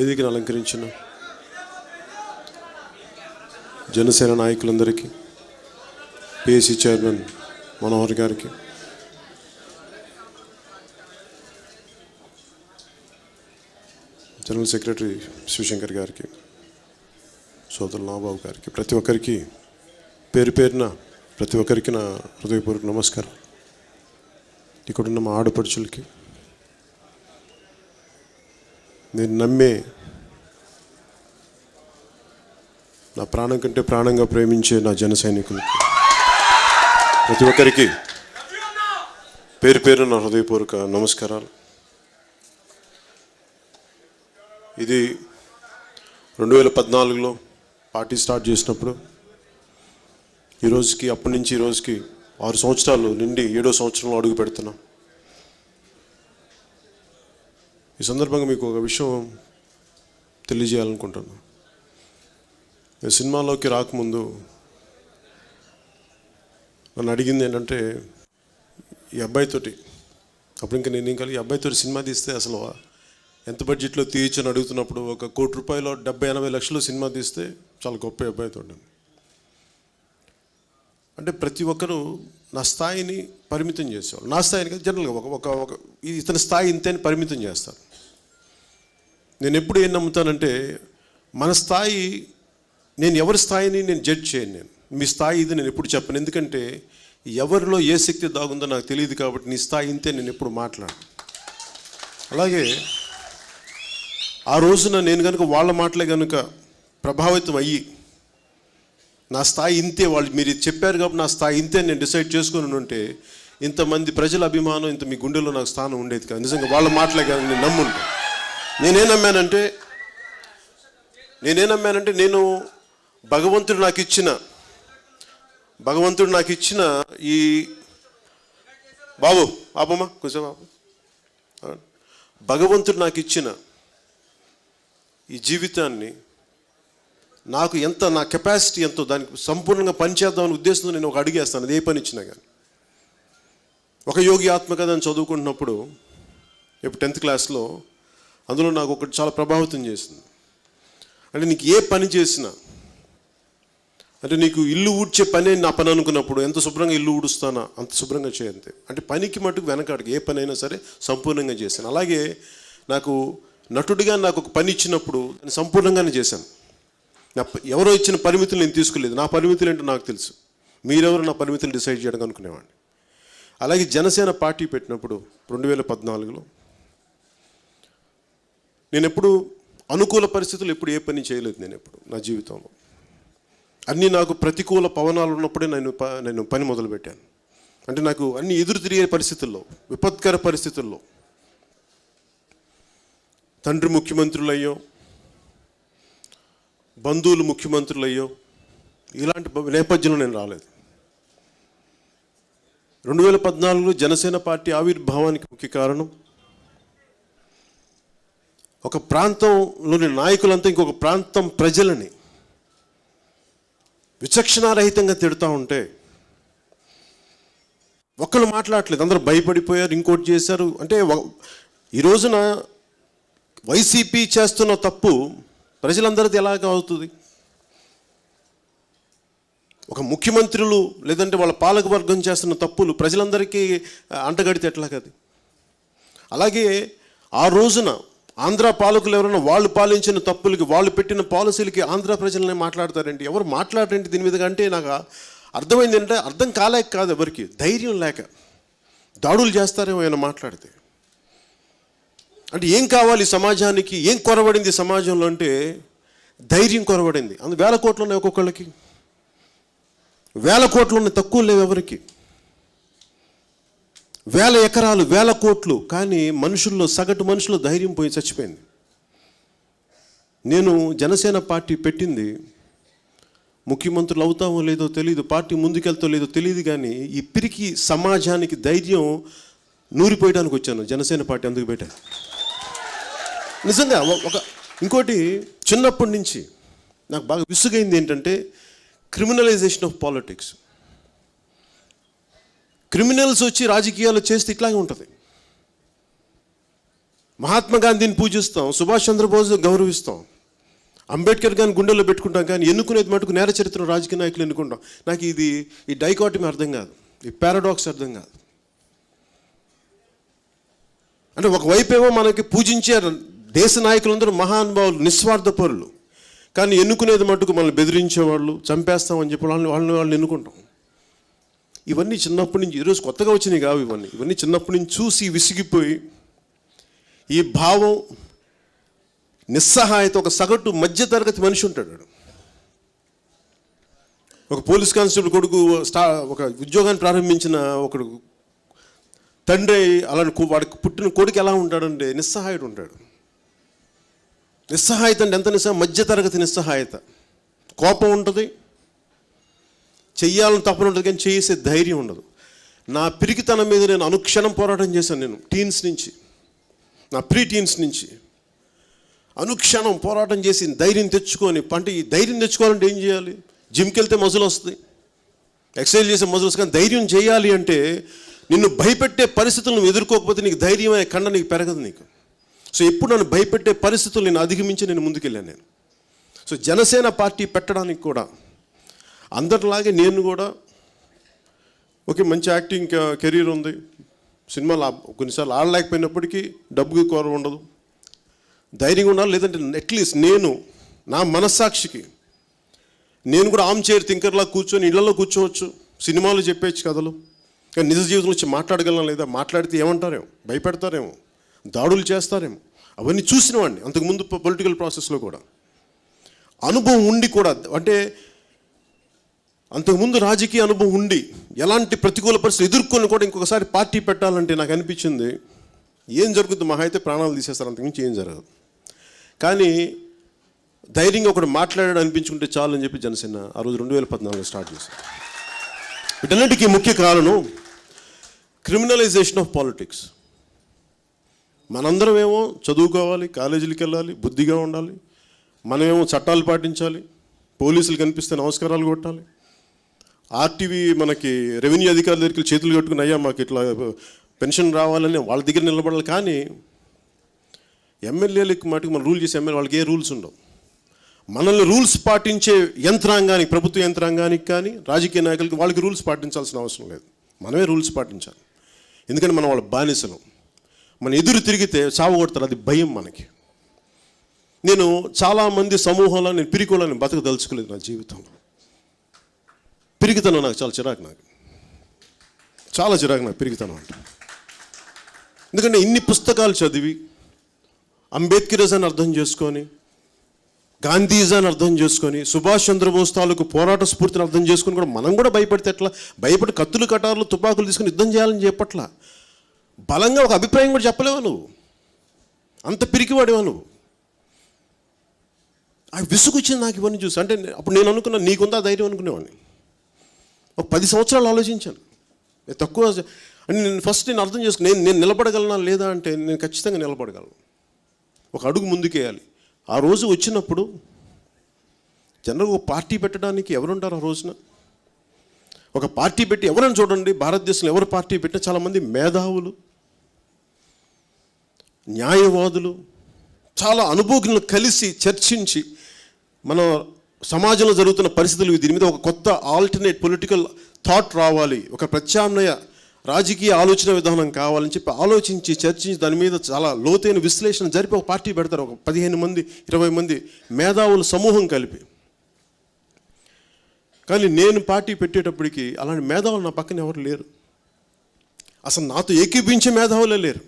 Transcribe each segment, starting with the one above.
వేదికను అలంకరించిన జనసేన నాయకులందరికీ, పిఎసి చైర్మన్ మనోహర్ గారికి, జనరల్ సెక్రటరీ శివశంకర్ గారికి, సోదరులు నాబాబు గారికి, ప్రతి ఒక్కరికి పేరు పేరున ప్రతి ఒక్కరికి నా హృదయపూర్వక నమస్కారం. ఇక్కడున్న మా ఆడపడుచులకి, నేను నమ్మే నా ప్రాణం కంటే ప్రాణంగా ప్రేమించే నా జన సైనికులకి, ప్రతి ఒక్కరికి పేరు పేరు నా హృదయపూర్వక నమస్కారాలు. ఇది 2014లో పార్టీ స్టార్ట్ చేసినప్పుడు ఈరోజుకి, అప్పటి నుంచి ఈరోజుకి 6 సంవత్సరాలు నిండి 7వ సంవత్సరంలో అడుగు పెడుతున్నాం. ఈ సందర్భంగా మీకు ఒక విషయం తెలియజేయాలనుకుంటున్నాను. నేను సినిమాలోకి రాకముందు నన్ను అడిగింది ఏంటంటే, ఈ అబ్బాయితోటి, అప్పుడు ఇంకా నేను ఇంకా ఈ అబ్బాయితోటి సినిమా తీస్తే అసలు ఎంత బడ్జెట్లో తీయచ్చని అడుగుతున్నప్పుడు, 1 కోటి రూపాయలు 70-80 లక్షలు సినిమా తీస్తే చాలా గొప్ప అబ్బాయితో. అంటే ప్రతి ఒక్కరూ నా స్థాయిని పరిమితం చేసేవాళ్ళు. నా స్థాయిని జనరల్గా ఒక ఇతని స్థాయి ఇంతని పరిమితం చేస్తారు. నేను ఎప్పుడు ఏం నమ్ముతానంటే, మన స్థాయి, నేను ఎవరి స్థాయిని నేను జడ్జ్ చేయను. నేను మీ స్థాయి ఇది నేను ఎప్పుడు చెప్పను. ఎందుకంటే ఎవరిలో ఏ శక్తి దాగుందో నాకు తెలియదు. కాబట్టి నీ స్థాయి ఇంతే నేను ఎప్పుడు మాట్లాడను. అలాగే ఆ రోజున నేను కనుక వాళ్ళ మాటలే కనుక ప్రభావితం అయ్యి, నా స్థాయి ఇంతే, వాళ్ళు మీరు చెప్పారు కాబట్టి నా స్థాయి ఇంతే నేను డిసైడ్ చేసుకుని ఉంటే, ఇంతమంది ప్రజల అభిమానం, ఇంత మీ గుండెలో నాకు స్థానం ఉండేది కాదు. నిజంగా వాళ్ళ మాటలే కానీ నేను నమ్ముంటే, నేనేం నమ్మానంటే నేను భగవంతుడు నాకు ఇచ్చిన ఈ బాబు ఆపమ్మా కొంచెం బాబు, భగవంతుడు నాకు ఇచ్చిన ఈ జీవితాన్ని, నాకు ఎంత, నా కెపాసిటీ ఎంతో, దానికి సంపూర్ణంగా పనిచేద్దామని ఉద్దేశంతో నేను ఒక అడిగేస్తాను. అది ఏ పని ఇచ్చినా కానీ. ఒక యోగి ఆత్మకథ అని చదువుకుంటున్నప్పుడు, ఇప్పుడు 10th క్లాస్లో, అందులో నాకు ఒకటి చాలా ప్రభావితం చేసింది. అంటే నీకు ఏ పని చేసినా, అంటే నీకు ఇల్లు ఊడ్చే పని నా పని అనుకున్నప్పుడు, ఎంత శుభ్రంగా ఇల్లు ఊడుస్తానా అంత శుభ్రంగా చేయంతే. అంటే పనికి మటుకు వెనకాడికి ఏ పని అయినా సరే సంపూర్ణంగా చేశాను. అలాగే నాకు నటుడిగా నాకు ఒక పని ఇచ్చినప్పుడు దాన్ని సంపూర్ణంగానే చేశాను. ఎవరో ఇచ్చిన పరిమితులు నేను తీసుకోలేదు. నా పరిమితులు ఏంటో నాకు తెలుసు. మీరెవరు నా పరిమితులు డిసైడ్ చేయడం అనుకునేవాడిని. అలాగే జనసేన పార్టీ పెట్టినప్పుడు 2014లో నేను ఎప్పుడు అనుకూల పరిస్థితులు ఎప్పుడు ఏ పని చేయలేదు. నేను ఎప్పుడు నా జీవితంలో అన్నీ నాకు ప్రతికూల పవనాలు ఉన్నప్పుడే నేను పని మొదలుపెట్టాను. అంటే నాకు అన్ని ఎదురు తిరిగే పరిస్థితుల్లో, విపత్కర పరిస్థితుల్లో, తండ్రి ముఖ్యమంత్రులయ్యో, బంధువులు ముఖ్యమంత్రులయ్యో, ఇలాంటి నేపథ్యంలో నేను రాలేదు. 2014లో జనసేన పార్టీ ఆవిర్భావానికి ముఖ్య కారణం, ఒక ప్రాంతంలోని నాయకులంతా ఇంకొక ప్రాంతం ప్రజలని విచక్షణారహితంగా తిడుతూ ఉంటే ఒక్కళ్ళు మాట్లాడలేదు, అందరూ భయపడిపోయారు, ఇంకోటి చేశారు. అంటే ఈ రోజున వైసీపీ చేస్తున్న తప్పు ప్రజలందరిది ఎలాగ అవుతుంది? ఒక ముఖ్యమంత్రులు లేదంటే వాళ్ళ పాలకవర్గం చేస్తున్న తప్పులు ప్రజలందరికీ అంటగడితే ఎట్లాగది? అలాగే ఆ రోజున ఆంధ్ర పాలకులు ఎవరైనా వాళ్ళు పాలించిన తప్పులకి, వాళ్ళు పెట్టిన పాలసీలకి ఆంధ్ర ప్రజలనే మాట్లాడతారేంటి? ఎవరు మాట్లాడరేంటి దీని మీద? అంటే నాకు అర్థమైంది ఏంటంటే, అర్థం కాలేక కాదు, ఎవరికి ధైర్యం లేక దాడులు చేస్తారేమో ఆయన మాట్లాడితే. అంటే ఏం కావాలి సమాజానికి, ఏం కొరబడింది సమాజంలో అంటే ధైర్యం కొరబడింది. అందుకు 1000 కోట్లు ఉన్నాయి ఒక్కొక్కళ్ళకి, 1000 కోట్లు ఉన్నాయి, తక్కువ లేవు ఎవరికి. 1000 ఎకరాలు, 1000 కోట్లు, కానీ మనుషుల్లో, సగటు మనుషుల్లో ధైర్యం పోయి చచ్చిపోయింది. నేను జనసేన పార్టీ పెట్టింది, ముఖ్యమంత్రులు అవుతామో లేదో తెలియదు, పార్టీ ముందుకెళ్తో లేదో తెలియదు, కానీ ఈ పిరికి సమాజానికి ధైర్యం నూరిపోయడానికి వచ్చాను. జనసేన పార్టీ అందుకు పెట్టాను. నిజంగా ఇంకోటి, చిన్నప్పటి నుంచి నాకు బాగా విసుగైంది ఏంటంటే, క్రిమినలైజేషన్ ఆఫ్ పాలిటిక్స్. క్రిమినల్స్ వచ్చి రాజకీయాలు చేస్తే ఇట్లాగే ఉంటుంది. మహాత్మా గాంధీని పూజిస్తాం, సుభాష్ చంద్రబోస్ గౌరవిస్తాం, అంబేద్కర్ గారిని గుండెల్లో పెట్టుకుంటాం, కానీ ఎన్నుకునేది మటుకు నేర చరిత్ర రాజకీయ నాయకులు ఎన్నుకుంటాం. నాకు ఈ డైకాటమీ అర్థం కాదు, ఈ పారాడాక్స్ అర్థం కాదు. అంటే ఒకవైపు ఏమో మనకి పూజించే దేశ నాయకులందరూ మహానుభావులు, నిస్వార్థ పరులు, కానీ ఎన్నుకునేది మటుకు మనల్ని బెదిరించేవాళ్ళు, చంపేస్తామని చెప్పి వాళ్ళని ఎన్నుకుంటాం. ఇవన్నీ చిన్నప్పటి నుంచి, ఈరోజు కొత్తగా వచ్చినాయి కావు ఇవన్నీ చిన్నప్పటి నుంచి చూసి విసిగిపోయి ఈ భావం, నిస్సహాయత. ఒక సగటు మధ్యతరగతి మనిషి ఉంటాడు, ఒక పోలీస్ కానిస్టేబుల్ కొడుకు ఒక ఉద్యోగాన్ని ప్రారంభించిన ఒకడు తండ్రి అలాంటి వాడికి పుట్టిన కొడుకు ఎలా ఉంటాడంటే నిస్సహాయుడు ఉంటాడు. నిస్సహాయత అంటే ఎంత మధ్యతరగతి నిస్సహాయత. కోపం ఉంటుంది, చెయ్యాలని తప్పని ఉంటుంది, కానీ చేసే ధైర్యం ఉండదు. నా పిరికితనం మీద నేను అనుక్షణం పోరాటం చేశాను. నేను టీన్స్ నుంచి, నా ప్రీ టీన్స్ నుంచి అనుక్షణం పోరాటం చేసి ధైర్యం తెచ్చుకొని, అంటే ఈ ధైర్యం తెచ్చుకోవాలంటే ఏం చేయాలి? జిమ్కి వెళ్తే మజులు వస్తాయి, ఎక్సర్సైజ్ చేసే మజులు వస్తాయి, కానీ ధైర్యం చేయాలి అంటే నిన్ను భయపెట్టే పరిస్థితులను నువ్వు ఎదుర్కోకపోతే నీకు ధైర్యం అనే కండ నీకు పెరగదు నీకు. సో ఎప్పుడు నన్ను భయపెట్టే పరిస్థితులు నేను అధిగమించి నేను ముందుకెళ్ళాను నేను. సో జనసేన పార్టీ పెట్టడానికి కూడా అందరిలాగే నేను కూడా ఓకే, మంచి యాక్టింగ్ కెరీర్ ఉంది, సినిమాలు కొన్నిసార్లు ఆడలేకపోయినప్పటికీ డబ్బుకి కొరవ ఉండదు, ధైర్యంగా ఉండాలి. లేదంటే అట్లీస్ట్ నేను నా మనస్సాక్షికి నేను కూడా ఆమ్ చైర్ థింకర్లా కూర్చొని ఇళ్లలో కూర్చోవచ్చు, సినిమాలు చెప్పేచ్చు కథలు, కానీ నిజ జీవితంలో వచ్చి మాట్లాడగలం లేదా? మాట్లాడితే ఏమంటారేమో, భయపెడతారేమో, దాడులు చేస్తారేమో. అవన్నీ చూసిన వాడిని అంతకుముందు పొలిటికల్ ప్రాసెస్లో కూడా అనుభవం ఉండి కూడా, అంటే అంతకుముందు రాజకీయ అనుభవం ఉండి ఎలాంటి ప్రతికూల పరిస్థితులు ఎదుర్కొని కూడా ఇంకొకసారి పార్టీ పెట్టాలంటే నాకు అనిపించింది ఏం జరుగుతుంది, మహా అయితే ప్రాణాలు తీసేస్తారు, అంతకుమించి ఏం జరగదు. కానీ ధైర్యంగా ఒకటి మాట్లాడాడు అనిపించుకుంటే చాలు అని చెప్పి జనసేన ఆ రోజు 2014 స్టార్ట్ చేశారు. వీటన్నిటికీ ముఖ్య కారణం క్రిమినలైజేషన్ ఆఫ్ పాలిటిక్స్. మనందరం ఏమో చదువుకోవాలి, కాలేజీలకు వెళ్ళాలి, బుద్ధిగా ఉండాలి, మనమేమో చట్టాలు పాటించాలి, పోలీసులు కనిపిస్తే నమస్కారాలు కొట్టాలి, ఆర్టీవీ మనకి రెవెన్యూ అధికారుల దగ్గరికి చేతులు కట్టుకుని అయ్యా మాకు ఇట్లా పెన్షన్ రావాలని వాళ్ళ దగ్గర నిలబడాలి. కానీ ఎమ్మెల్యేలకు మటుకు మనం రూల్ చేసే ఎమ్మెల్యే వాళ్ళకి ఏ రూల్స్ ఉండవు. మనల్ని రూల్స్ పాటించే యంత్రాంగానికి, ప్రభుత్వ యంత్రాంగానికి కానీ రాజకీయ నాయకులకి వాళ్ళకి రూల్స్ పాటించాల్సిన అవసరం లేదు, మనమే రూల్స్ పాటించాలి. ఎందుకంటే మనం వాళ్ళ బానిసలు, మన ఎదురు తిరిగితే చావగొడతారు, అది భయం మనకి. నేను చాలామంది సమూహంలో నేను పిరికోళ్ళని బతకదలుచుకోలేదు నా జీవితంలో. పిరికితనం నాకు చాలా చిరాకు, చాలా చిరాకు నాకు పిరికితనం అంటే. ఎందుకంటే ఇన్ని పుస్తకాలు చదివి అంబేద్కరిజాన్ని అర్థం చేసుకొని, గాంధీజాన్ని అర్థం చేసుకొని, సుభాష్ చంద్రబోస్ తాలూకు పోరాట స్ఫూర్తిని అర్థం చేసుకొని కూడా మనం కూడా భయపడితే ఎట్లా? భయపడి కత్తులు కటార్లు తుపాకులు తీసుకుని యుద్ధం చేయాలని చెప్పట్లా. బలంగా ఒక అభిప్రాయం కూడా చెప్పలేవా నువ్వు? అంత పిరికివాడేవా నువ్వు? ఆ విసుగు వచ్చింది నాకు ఇవన్నీ చూసి. అంటే అప్పుడు నేను అనుకున్నా నీకుందా ధైర్యం అనుకునేవాడిని. ఒక 10 సంవత్సరాలు ఆలోచించాను. తక్కువ అంటే నేను అర్థం చేసుకుని నేను నిలబడగలనా లేదా అంటే నేను ఖచ్చితంగా నిలబడగలను. ఒక అడుగు ముందుకేయాలి. ఆ రోజు వచ్చినప్పుడు జనరల్గా ఒక పార్టీ పెట్టడానికి ఎవరుంటారు ఆ రోజున? ఒక పార్టీ పెట్టి ఎవరైనా చూడండి, భారతదేశంలో ఎవరు పార్టీ పెట్టినా చాలామంది మేధావులు, న్యాయవాదులు, చాలా అనుభవజ్ఞులు కలిసి చర్చించి మన సమాజంలో జరుగుతున్న పరిస్థితులు, దీని మీద ఒక కొత్త ఆల్టర్నేట్ పొలిటికల్ థాట్ రావాలి, ఒక ప్రత్యామ్నాయ రాజకీయ ఆలోచన విధానం కావాలని చెప్పి ఆలోచించి చర్చించి దాని మీద చాలా లోతైన విశ్లేషణ జరిపి ఒక పార్టీ పెడతారు. ఒక 15 మంది 20 మంది మేధావుల సమూహం కలిపి. కానీ నేను పార్టీ పెట్టేటప్పటికి అలాంటి మేధావులు నా పక్కన ఎవరు లేరు, అసలు నాతో ఏకీపించే మేధావులే లేరు.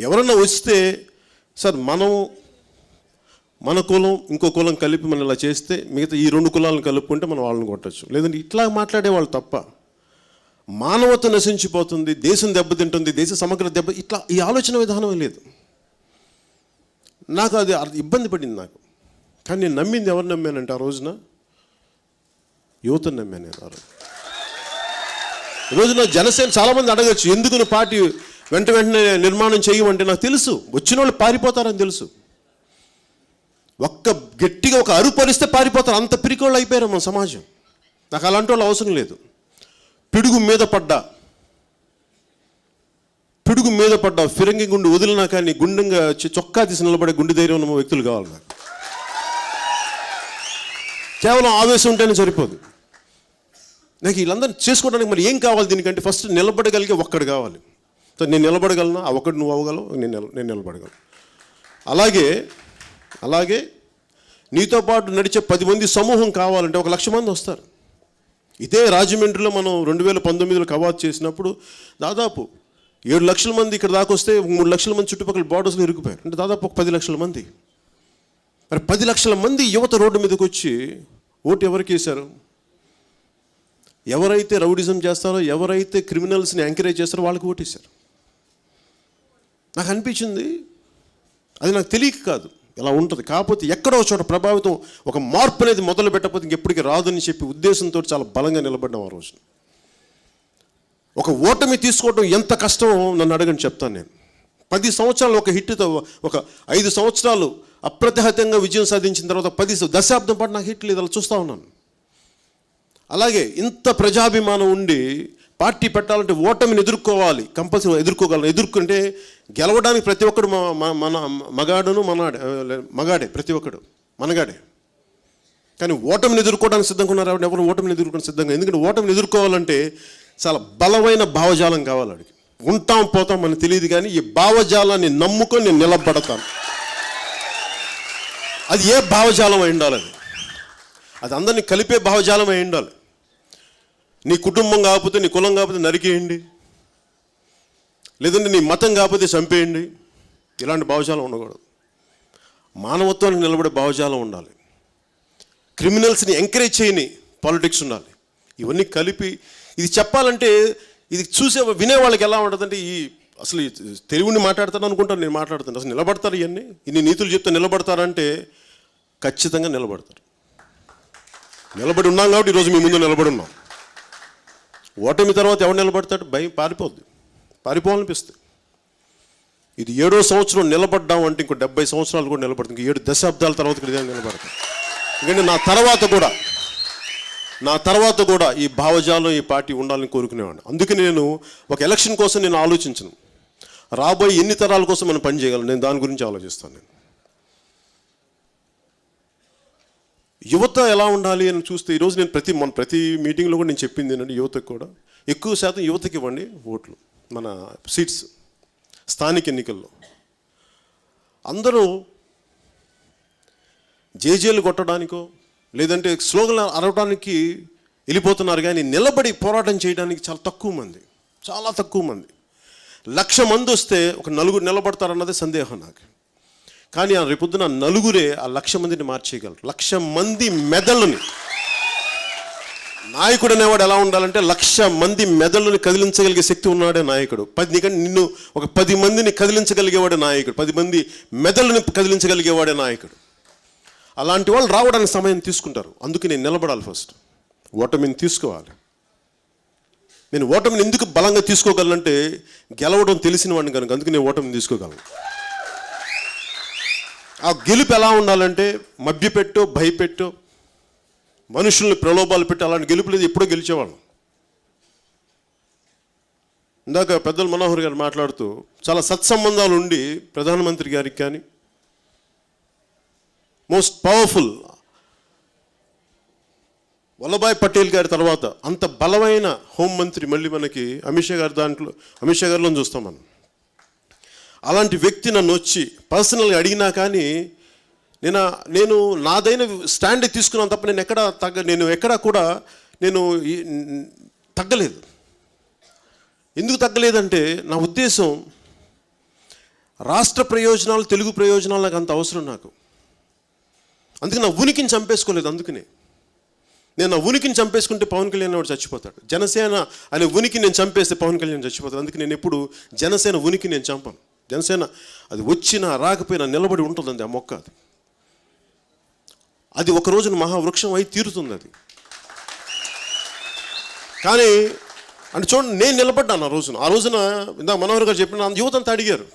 ఎవరన్నా వస్తే సార్ మన కులం ఇంకో కులం కలిపి మనం ఇలా చేస్తే మిగతా ఈ 2 కులాలను కలుపుకుంటే మనం వాళ్ళని కొట్టచ్చు, లేదంటే ఇట్లా మాట్లాడేవాళ్ళు తప్ప. మానవత నశించిపోతుంది, దేశం దెబ్బతింటుంది, దేశ సమగ్ర ఇట్లా ఈ ఆలోచన విధానం లేదు. నాకు అది ఇబ్బంది పడింది నాకు. కానీ నేను నమ్మింది ఎవరు నమ్మానంటే ఆ రోజున యువతను నమ్మాను నేను. ఈ రోజున జనసేన చాలామంది అడగచ్చు ఎందుకు నువ్వు పార్టీ వెంటనే నిర్మాణం చేయమంటే నాకు తెలుసు వచ్చిన వాళ్ళు పారిపోతారని తెలుసు. గట్టిగా ఒక అరుపరిస్తే పారిపోతారు, అంత పిరికోళ్ళు అయిపోయారు మన సమాజం. నాకు అలాంటి వాళ్ళు అవసరం లేదు. పిడుగు మీద పిడుగు మీద పడ్డ ఫిరంగి గుండు వదిలినా కానీ గుండెంగా చొక్కా తీసి నిలబడే గుండె ధైర్యం ఉన్న వ్యక్తులు కావాలి నాకు. కేవలం ఆవేశం ఉంటేనే సరిపోదు. నాకు వీళ్ళందరూ చేసుకోవడానికి మరి ఏం కావాలి దీనికంటే ఫస్ట్ నిలబడగలిగే ఒక్కడు కావాలి. సో నేను నిలబడగలను, ఆ ఒక్కడు నువ్వు అవ్వగలవు, నేను నిలబడగలను. అలాగే నీతో పాటు నడిచే 10 మంది సమూహం కావాలంటే 1,00,000 మంది వస్తారు. ఇదే రాజమండ్రిలో మనం 2019లో కవాతు చేసినప్పుడు దాదాపు 7 లక్షల మంది ఇక్కడ దాకా వస్తే 3 లక్షల మంది చుట్టుపక్కల బార్డర్స్లో ఇరుక్కుపోయారు. అంటే దాదాపు ఒక 10 లక్షల మంది. మరి 10 లక్షల మంది యువత రోడ్డు మీదకి వచ్చి ఓటు ఎవరికి వేశారు? ఎవరైతే రౌడిజం చేస్తారో, ఎవరైతే క్రిమినల్స్ని ఎంకరేజ్ చేస్తారో వాళ్ళకి ఓటేశారు. నాకు అనిపించింది, అది నాకు తెలియక కాదు, ఇలా ఉంటుంది. కాకపోతే ఎక్కడో చోట ప్రభావితం, ఒక మార్పు అనేది మొదలు పెట్టకపోతే ఇంకెప్పటికీ రాదని చెప్పి ఉద్దేశంతో చాలా బలంగా నిలబడ్డాం ఆ రోజు. ఒక ఓటమి తీసుకోవడం ఎంత కష్టమో నన్ను అడగని చెప్తాను నేను. 10 సంవత్సరాలు ఒక హిట్తో, ఒక 5 సంవత్సరాలు అప్రతిహతంగా విజయం సాధించిన తర్వాత 10 దశాబ్దం పాటు నాకు హిట్ లేదు, అలా చూస్తూ ఉన్నాను. అలాగే ఇంత ప్రజాభిమానం ఉండి పార్టీ పెట్టాలంటే ఓటమిని ఎదుర్కోవాలి, కంపల్సరీ ఎదుర్కోగలను. ఎదుర్కొంటే గెలవడానికి ప్రతి ఒక్కడు మగాడే, ప్రతి ఒక్కడు మనగాడే. కానీ ఓటమిని ఎదుర్కోవడానికి సిద్ధంగా ఉన్నారు ఎవరు ఓటమిని ఎదుర్కోవడానికి సిద్ధంగా. ఎందుకంటే ఓటమిని ఎదుర్కోవాలంటే చాలా బలమైన భావజాలం కావాలి. వాడికి ఉంటాం పోతాం అని తెలియదు, కానీ ఈ భావజాలాన్ని నమ్ముకొని నేను నిలబడతాను. అది ఏ భావజాలం అయి ఉండాలి, అది అందరినీ కలిపే భావజాలం అయి ఉండాలి. నీ కుటుంబం కాకపోతే, నీ కులం కాకపోతే నరికేయండి, లేదంటే నీ మతం కాకపోతే చంపేయండి. ఇలాంటి భావజాలం ఉండకూడదు. మానవత్వానికి నిలబడే భావజాలం ఉండాలి. క్రిమినల్స్ని ఎంకరేజ్ చేయని పాలిటిక్స్ ఉండాలి. ఇవన్నీ కలిపి ఇది చెప్పాలంటే, ఇది వినే వాళ్ళకి ఎలా ఉంటుందంటే, అసలు తెలుగుని మాట్లాడతాను అనుకుంటాను, నేను మాట్లాడుతాను. అసలు నిలబడతారు, ఇన్ని నీతులు చెప్తే నిలబడతారంటే ఖచ్చితంగా నిలబడతారు. నిలబడి ఉన్నాం కాబట్టి ఈరోజు మీ ముందు నిలబడి ఉన్నాం. ఓటమి తర్వాత ఎవరు నిలబడతాడు? భయం పారిపోవాలనిపిస్తుంది. ఇది 7వ సంవత్సరం నిలబడ్డాం అంటే ఇంకో 70 సంవత్సరాలు కూడా నిలబడుతుంది. ఇంక 7 దశాబ్దాల తర్వాత ఇక్కడ నిలబడతాం. ఎందుకంటే నా తర్వాత కూడా ఈ భావజాలం, ఈ పార్టీ ఉండాలని కోరుకునేవాడిని. అందుకే నేను ఒక ఎలక్షన్ కోసం నేను ఆలోచించను. రాబోయే ఎన్ని తరాల కోసం మనం పని చేయగలం, నేను దాని గురించి ఆలోచిస్తాను. నేను యువత ఎలా ఉండాలి అని చూస్తే ఈరోజు నేను ప్రతి మీటింగ్లో కూడా నేను చెప్పింది ఏంటంటే, యువతకు కూడా ఎక్కువ శాతం యువతకి ఇవ్వండి ఓట్లు. మన సీట్స్ స్థానిక ఎన్నికల్లో అందరూ జేజేలు కొట్టడానికో లేదంటే స్లోగన్ అరవడానికి వెళ్ళిపోతున్నారు, కానీ నిలబడి పోరాటం చేయడానికి చాలా తక్కువ మంది. 1,00,000 మంది వస్తే ఒక 4 నిలబడతారన్నదే సందేహం నాకు. కానీ రేపొద్దున 4 ఆ 1,00,000 మందిని మార్చేయగలరు. 1,00,000 మంది మెదళ్ళని, నాయకుడు అనేవాడు ఎలా ఉండాలంటే 1,00,000 మంది మెదళ్ళని కదిలించగలిగే శక్తి ఉన్నాడే నాయకుడు. నిన్ను ఒక 10 మందిని కదిలించగలిగేవాడే నాయకుడు, 10 మంది మెదళ్ళని కదిలించగలిగేవాడే నాయకుడు. అలాంటి వాళ్ళు రావడానికి సమయం తీసుకుంటారు. అందుకే నేను నిలబడాలి. ఫస్ట్ ఓటమిని తీసుకోవాలి. నేను ఓటమిని ఎందుకు బలంగా తీసుకోగలనంటే, గెలవడం తెలిసిన వాడిని కనుక. అందుకే నేను ఓటమిని తీసుకోగలను. ఆ గెలుపు ఎలా ఉండాలంటే, మభ్యపెట్టో భయపెట్టో మనుషుల్ని ప్రలోభాలు పెట్టి అలాంటి గెలుపు లేదు. ఎప్పుడో గెలిచేవాళ్ళం. ఇందాక పెద్దలు మనోహర్ గారు మాట్లాడుతూ చాలా సత్సంబంధాలు ఉండి ప్రధానమంత్రి గారికి కానీ, మోస్ట్ పవర్ఫుల్ వల్లభాయ్ పటేల్ గారి తర్వాత అంత బలమైన హోంమంత్రి మళ్ళీ మనకి అమిత్ షా గారిలో చూస్తాం మనం. అలాంటి వ్యక్తి నన్ను వచ్చి పర్సనల్గా అడిగినా కానీ నేను నాదైన స్టాండ్ తీసుకున్నాను తప్ప నేను ఎక్కడా కూడా తగ్గలేదు. ఎందుకు తగ్గలేదంటే, నా ఉద్దేశం రాష్ట్ర ప్రయోజనాలు, తెలుగు ప్రయోజనాలు నాకు అంత అవసరం నాకు. అందుకే నా ఉనికిని చంపేసుకోలేదు. అందుకనే నేను నా ఉనికిని చంపేసుకుంటే పవన్ కళ్యాణ్ వాడు చచ్చిపోతాడు. జనసేన అనే ఉనికి నేను చంపేస్తే పవన్ కళ్యాణ్ చచ్చిపోతాడు. అందుకే నేను ఎప్పుడు జనసేన ఉనికి నేను చంపాను. జనసేన అది వచ్చినా రాకపోయినా నిలబడి ఉంటుంది. ఆ మొక్క అది ఒక రోజున మహావృక్షం అయి తీరుతుంది. అది కానీ అంటే చూడండి, నేను నిలబడ్డాను ఆ రోజున. ఇందాక మనోహర్ గారు చెప్పిన యువతంతా అడిగారు,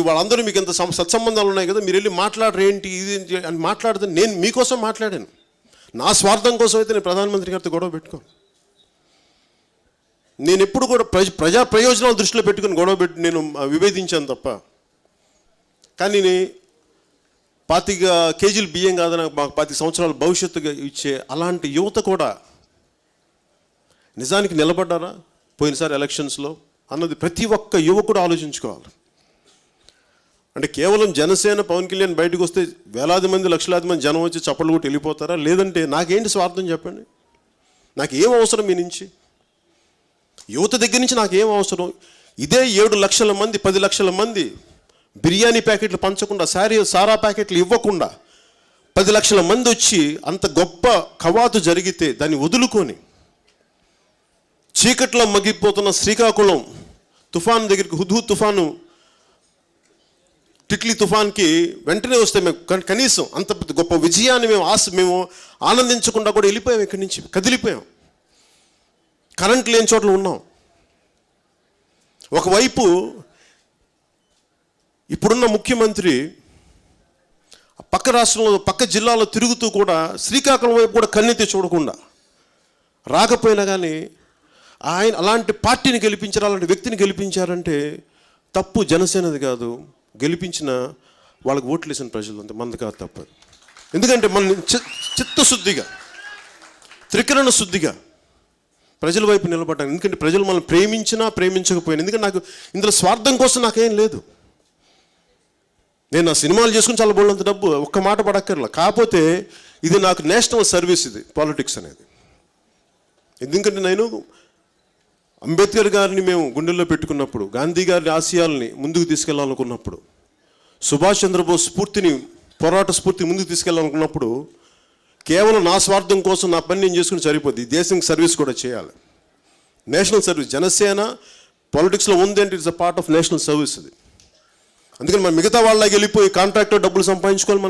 వాళ్ళందరూ మీకు ఎంత సత్సంబంధాలు ఉన్నాయి కదా, మీరు వెళ్ళి మాట్లాడరు ఏంటి ఇది అని మాట్లాడితే, నేను మీకోసం మాట్లాడాను. నా స్వార్థం కోసం అయితే నేను ప్రధానమంత్రి గారితో గొడవ పెట్టుకోను. నేను ఎప్పుడు కూడా ప్రజా ప్రయోజనాలు దృష్టిలో పెట్టుకుని గొడవ పెట్టి నేను విభేదించాను తప్ప, కానీ 25 కేజీలు బియ్యం కాదని మాకు 25 సంవత్సరాల భవిష్యత్తుగా ఇచ్చే అలాంటి యువత కూడా నిజానికి నిలబడ్డారా పోయినసారి ఎలక్షన్స్లో అన్నది ప్రతి ఒక్క యువకుడు ఆలోచించుకోవాలి. అంటే కేవలం జనసేన పవన్ కళ్యాణ్ బయటకు వస్తే వేలాది మంది లక్షలాది మంది జనం వచ్చి చప్పట్లు కొట్టి వెళ్ళిపోతారా? లేదంటే నాకేంటి స్వార్థం చెప్పండి? నాకేం అవసరం మీ నుంచి? యువత దగ్గర నుంచి నాకేం అవసరం? ఇదే 7 లక్షల మంది 10 లక్షల మంది బిర్యానీ ప్యాకెట్లు పంచకుండా, సారా ప్యాకెట్లు ఇవ్వకుండా 10 లక్షల మంది వచ్చి అంత గొప్ప కవాతు జరిగితే దాన్ని వదులుకొని చీకట్లో మగ్గిపోతున్న శ్రీకాకుళం తుఫాను దగ్గరికి, హుద్హుద్ తుఫాను, టిట్లీ తుఫాన్కి వెంటనే వస్తే మేము కనీసం అంత గొప్ప విజయాన్ని మేము ఆనందించకుండా కూడా వెళ్ళిపోయాం, ఇక్కడి నుంచి కదిలిపోయాం. కరెంట్ లేని చోట్ల ఉన్నాం. ఒకవైపు ఇప్పుడున్న ముఖ్యమంత్రి పక్క రాష్ట్రంలో పక్క జిల్లాలో తిరుగుతూ కూడా శ్రీకాకుళం వైపు కూడా కన్నెత్తి చూడకుండా, రాకపోయినా కానీ ఆయన అలాంటి పార్టీని గెలిపించారు, అలాంటి వ్యక్తిని గెలిపించారంటే తప్పు జనసేనది కాదు, గెలిపించిన వాళ్ళకి ఓట్లు వేసిన ప్రజలు అంతే, మంది కాదు తప్పదు. ఎందుకంటే మన చిత్తశుద్ధిగా త్రికరణ శుద్ధిగా ప్రజల వైపు నిలబడ్డాను. ఎందుకంటే ప్రజలు మనల్ని ప్రేమించినా ప్రేమించకపోయినా, ఎందుకంటే నాకు ఇందులో స్వార్థం కోసం నాకేం లేదు. నేను నా సినిమాలు చేసుకుని చాలా బోళ్ళంత డబ్బు ఒక్క మాట పడక్కర్లా. కాకపోతే ఇది నాకు నేషనల్ సర్వీస్, ఇది పాలిటిక్స్ అనేది. ఎందుకంటే నేను అంబేద్కర్ గారిని మేము గుండెల్లో పెట్టుకున్నప్పుడు, గాంధీ గారి ఆశయాల్ని ముందుకు తీసుకెళ్లాలనుకున్నప్పుడు, సుభాష్ చంద్రబోస్ స్ఫూర్తిని, పోరాట స్ఫూర్తిని ముందుకు తీసుకెళ్లాలనుకున్నప్పుడు కేవలం నా స్వార్థం కోసం నా పని నేను చేసుకుని సరిపోద్ది. దేశానికి సర్వీస్ కూడా చేయాలి, నేషనల్ సర్వీస్. జనసేన పాలిటిక్స్లో ఉందంటే it's a part of national service అది. అందుకని మనం మిగతా వాళ్ళకి వెళ్ళిపోయి కాంట్రాక్టర్ డబ్బులు సంపాదించుకోవాలి,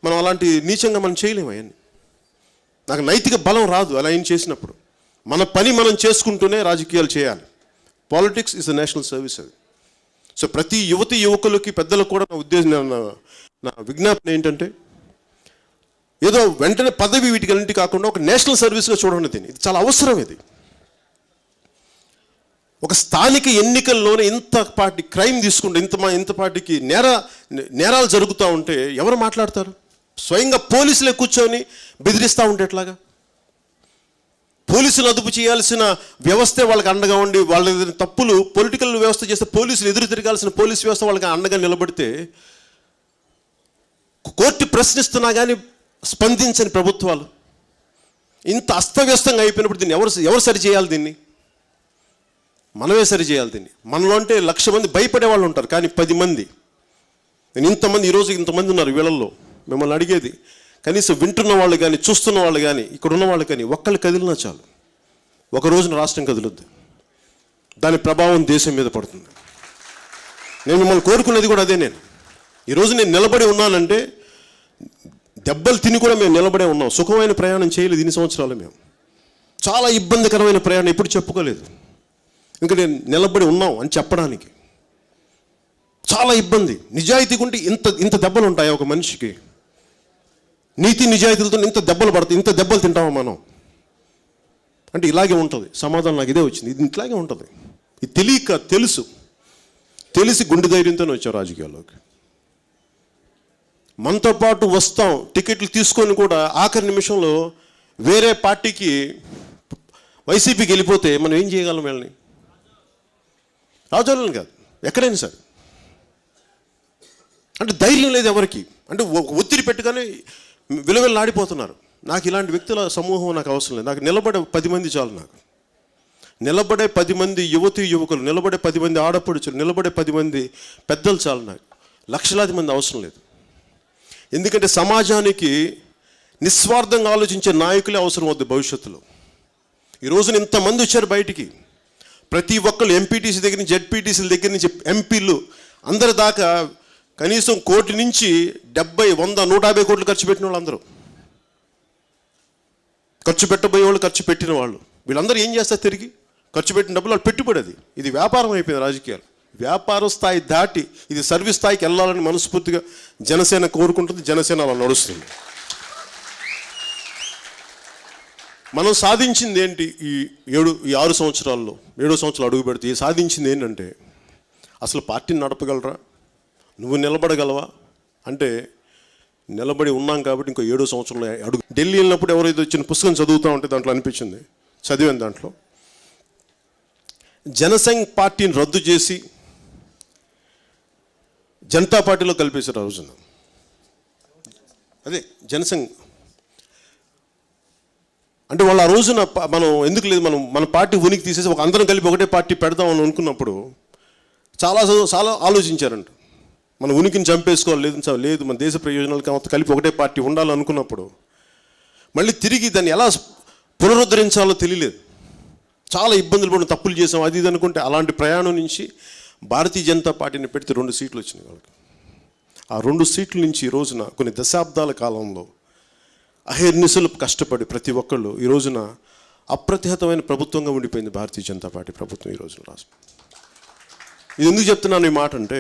మనం అలాంటి నీచంగా మనం చేయలేము అవన్నీ. నాకు నైతిక బలం రాదు అలా ఏం చేసినప్పుడు. మన పని మనం చేసుకుంటూనే రాజకీయాలు చేయాలి. Politics is a national service అది. సో ప్రతి యువకులకి పెద్దలకు కూడా నా ఉద్దేశం, నా విజ్ఞాపన ఏంటంటే, ఏదో వెంటనే పదవి వీటికి కాకుండా ఒక నేషనల్ సర్వీస్గా చూడండి దీన్ని. ఇది చాలా అవసరం. ఇది ఒక స్థానిక ఎన్నికల్లోనే ఇంత పార్టీ క్రైమ్ తీసుకుంటే, ఇంత పార్టీకి నేరాలు జరుగుతూ ఉంటే ఎవరు మాట్లాడతారు? స్వయంగా పోలీసులే కూర్చొని బెదిరిస్తూ ఉంటే ఎట్లాగా? పోలీసులు అదుపు చేయాల్సిన వ్యవస్థే వాళ్ళకి అండగా ఉండి, వాళ్ళ తప్పులు పొలిటికల్ వ్యవస్థ చేస్తే పోలీసులు ఎదురు తిరగాల్సిన పోలీస్ వ్యవస్థ వాళ్ళకి అండగా నిలబడితే, కోర్టు ప్రశ్నిస్తున్నా కానీ స్పందించని ప్రభుత్వాలు, ఇంత అస్తవ్యస్తంగా అయిపోయినప్పుడు దీన్ని ఎవరు సరి చేయాలి? దీన్ని మనమే సరి చేయాలి. దీన్ని మనలో అంటే 1,00,000 మంది భయపడే వాళ్ళు ఉంటారు, కానీ 10 మంది, నేను ఇంతమంది ఈరోజు ఇంతమంది ఉన్నారు వీళ్ళల్లో, మిమ్మల్ని అడిగేది కనీసం వింటున్న వాళ్ళు కానీ, చూస్తున్న వాళ్ళు కానీ, ఇక్కడ ఉన్న వాళ్ళు కానీ ఒక్కళ్ళు కదిలినా చాలు, ఒక రోజున రాష్ట్రం కదులుద్ది. దాని ప్రభావం దేశం మీద పడుతుంది. నేను మిమ్మల్ని కోరుకున్నది కూడా అదే. ఈరోజు నేను నిలబడి ఉన్నానంటే దెబ్బలు తిని కూడా మేము నిలబడే ఉన్నాం. సుఖమైన ప్రయాణం చేయలేదు ఇన్ని సంవత్సరాలు. మేము చాలా ఇబ్బందికరమైన ప్రయాణం ఎప్పుడు చెప్పుకోలేదు. ఎందుకంటే నిలబడి ఉన్నాం అని చెప్పడానికి చాలా ఇబ్బంది. నిజాయితీగా ఉంటే ఇంత దెబ్బలు ఉంటాయి ఒక మనిషికి. నీతి నిజాయితీలతో ఇంత దెబ్బలు పడతాయి, ఇంత దెబ్బలు తింటామా మనం అంటే? ఇలాగే ఉంటుంది సమాధానం. నాకు ఇదే వచ్చింది, ఇది ఇట్లాగే ఉంటుంది. ఇది తెలియక తెలిసి గుండె ధైర్యంతోనే వచ్చాం రాజకీయాల్లోకి. మనతో పాటు వస్తాం, టికెట్లు తీసుకొని కూడా ఆఖరి నిమిషంలో వేరే పార్టీకి, వైసీపీకి వెళ్ళిపోతే మనం ఏం చేయగలం? వీళ్ళని రాజోళ్ళని కాదు, ఎక్కడైనా సరే. అంటే ధైర్యం లేదు ఎవరికి. అంటే ఒత్తిడి పెట్టుకొని విలువలాడిపోతున్నారు. నాకు ఇలాంటి వ్యక్తుల సమూహం నాకు అవసరం లేదు. నాకు నిలబడే 10 మంది చాలు. నాకు నిలబడే 10 మంది యువకులు, నిలబడే 10 మంది ఆడపడుచులు, నిలబడే 10 మంది పెద్దలు చాలు. నాకు లక్షలాది మంది అవసరం లేదు. ఎందుకంటే సమాజానికి నిస్వార్థంగా ఆలోచించే నాయకులే అవసరం అవుతుంది భవిష్యత్తులో. ఈరోజున ఇంతమంది వచ్చారు బయటికి. ప్రతి ఒక్కళ్ళు ఎంపీటీసీ దగ్గర నుంచి, జెడ్పీటీసీల దగ్గర నుంచి, ఎంపీలు అందరి దాకా కనీసం 1 కోటి నుంచి 70, 100, 150 కోట్లు ఖర్చు పెట్టిన వాళ్ళు అందరూ, ఖర్చు పెట్టబోయే వాళ్ళు, ఖర్చు పెట్టిన వాళ్ళు, వీళ్ళందరూ ఏం చేస్తారు? తిరిగి ఖర్చు పెట్టిన డబ్బులు వాళ్ళు పెట్టుబడి. ఇది వ్యాపారం అయిపోయింది రాజకీయాలు. వ్యాపార స్థాయి దాటి ఇది సర్వీస్ స్థాయికి వెళ్ళాలని మనస్ఫూర్తిగా జనసేన కోరుకుంటుంది. జనసేన అలా నడుస్తుంది. మనం సాధించింది ఏంటి ఈ 6 సంవత్సరాల్లో 7వ సంవత్సరాలు అడుగు పెడితే సాధించింది ఏంటంటే అసలు పార్టీని నడపగలరా, నువ్వు నిలబడగలవా అంటే నిలబడి ఉన్నాం కాబట్టి ఇంకో 7వ సంవత్సరంలో అడుగు. ఢిల్లీ వెళ్ళినప్పుడు ఎవరైతే వచ్చిన పుస్తకం చదువుతూ ఉంటే దాంట్లో అనిపించింది, చదివాను దాంట్లో జనసంఘ్ పార్టీని రద్దు చేసి జనతా పార్టీలో కలిపేశారు ఆ రోజున. అదే జనసంఘ్ అంటే వాళ్ళు ఆ రోజున మనం ఎందుకు లేదు, మన పార్టీ ఉనికి తీసేసి ఒక అందరం కలిపి ఒకటే పార్టీ పెడదామని అనుకున్నప్పుడు చాలా ఆలోచించారంట. మన ఉనికిని చంపేసుకోవాలి, లేదు మన దేశ ప్రయోజనాలకు కలిపి ఒకటే పార్టీ ఉండాలనుకున్నప్పుడు మళ్ళీ తిరిగి దాన్ని ఎలా పునరుద్ధరించాలో తెలియలేదు. చాలా ఇబ్బందులు పడిన, తప్పులు చేసాం అది ఇది అనుకుంటే అలాంటి ప్రయాణం నుంచి భారతీయ జనతా పార్టీని పెడితే 2 సీట్లు వచ్చినాయి వాళ్ళకి. ఆ 2 సీట్ల నుంచి ఈ రోజున కొన్ని దశాబ్దాల కాలంలో అహర్నిశలు కష్టపడి ప్రతి ఒక్కళ్ళు ఈ రోజున అప్రతిహతమైన ప్రభుత్వంగా ఉండిపోయింది భారతీయ జనతా పార్టీ ప్రభుత్వం ఈ రోజున రాష్ట్రం. ఇది ఎందుకు చెప్తున్నాను ఈ మాట అంటే,